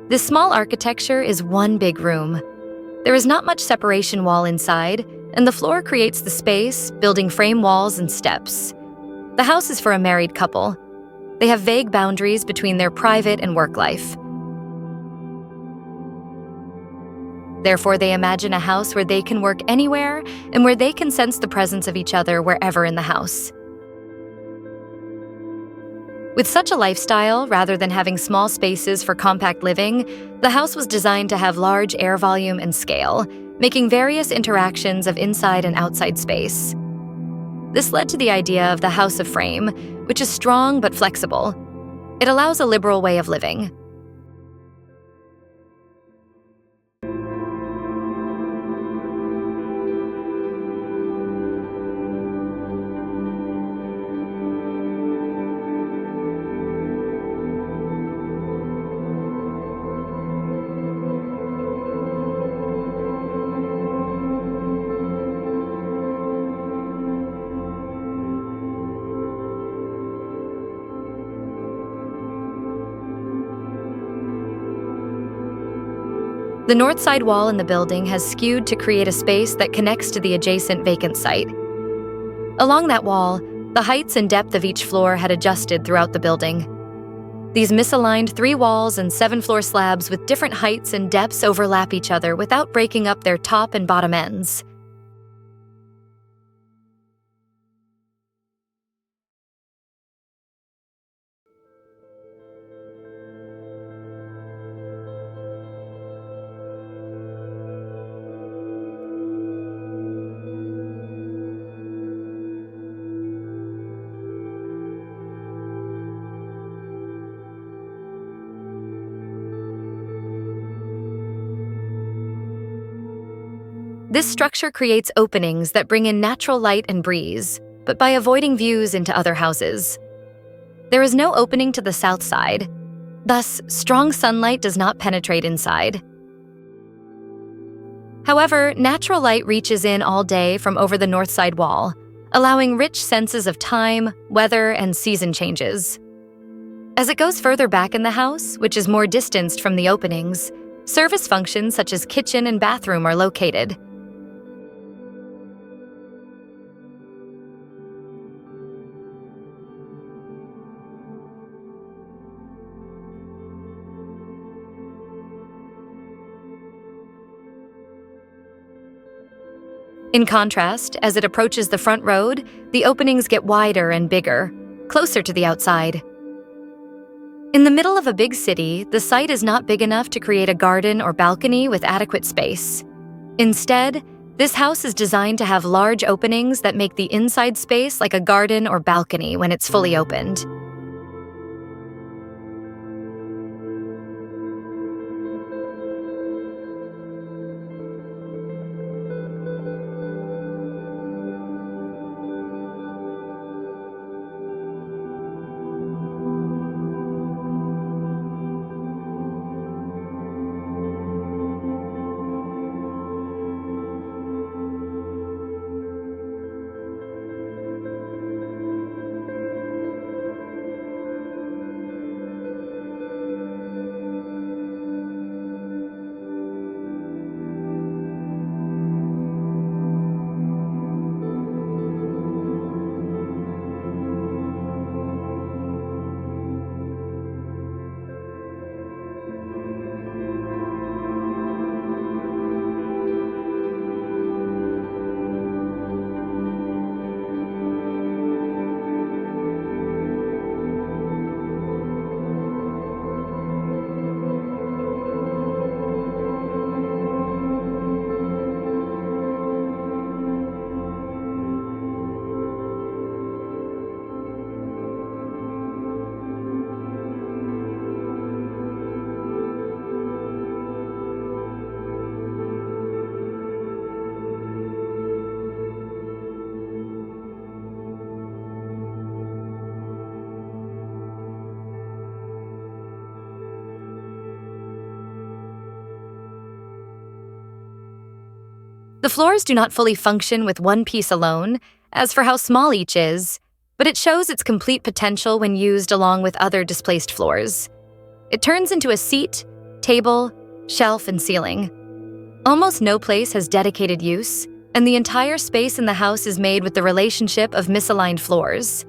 This small architecture is one big room. There is not much separation wall inside, and the floor creates the space, building frame walls and steps. The house is for a married couple. They have vague boundaries between their private and work life. Therefore, they imagine a house where they can work anywhere and where they can sense the presence of each other wherever in the house. With such a lifestyle, rather than having small spaces for compact living, the house was designed to have large air volume and scale, making various interactions of inside and outside space. This led to the idea of the house of frame, which is strong but flexible. It allows a liberal way of living. The north side wall in the building has skewed to create a space that connects to the adjacent vacant site. Along that wall, the heights and depth of each floor had adjusted throughout the building. These misaligned 3 walls and 7-floor slabs with different heights and depths overlap each other without breaking up their top and bottom ends. This structure creates openings that bring in natural light and breeze, but by avoiding views into other houses. There is no opening to the south side. Thus, strong sunlight does not penetrate inside. However, natural light reaches in all day from over the north side wall, allowing rich senses of time, weather, and season changes. As it goes further back in the house, which is more distanced from the openings, service functions such as kitchen and bathroom are located. In contrast, as it approaches the front road, the openings get wider and bigger, closer to the outside. In the middle of a big city, the site is not big enough to create a garden or balcony with adequate space. Instead, this house is designed to have large openings that make the inside space like a garden or balcony when it's fully opened. The floors do not fully function with one piece alone, as for how small each is, but it shows its complete potential when used along with other displaced floors. It turns into a seat, table, shelf, and ceiling. Almost no place has dedicated use, and the entire space in the house is made with the relationship of misaligned floors.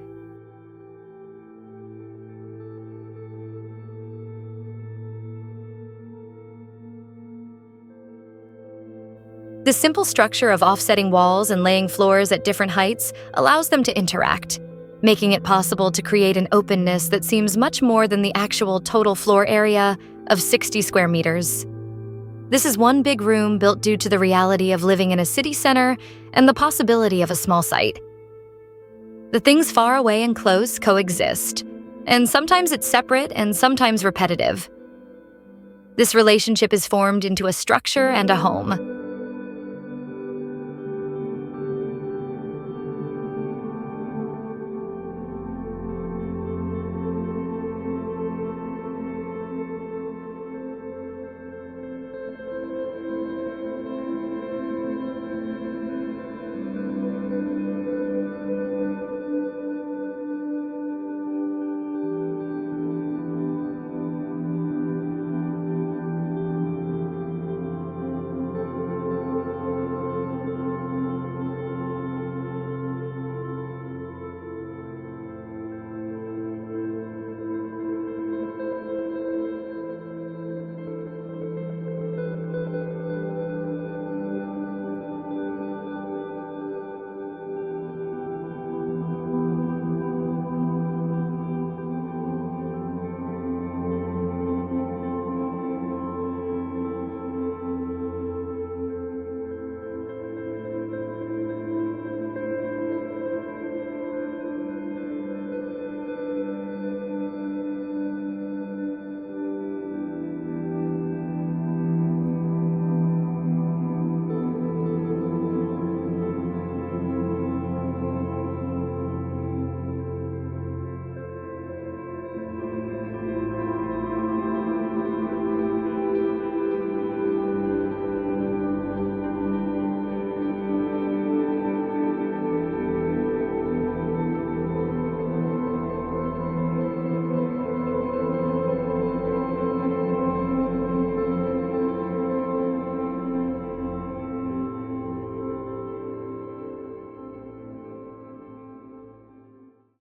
The simple structure of offsetting walls and laying floors at different heights allows them to interact, making it possible to create an openness that seems much more than the actual total floor area of 60 square meters. This is one big room built due to the reality of living in a city center and the possibility of a small site. The things far away and close coexist, and sometimes it's separate and sometimes repetitive. This relationship is formed into a structure and a home.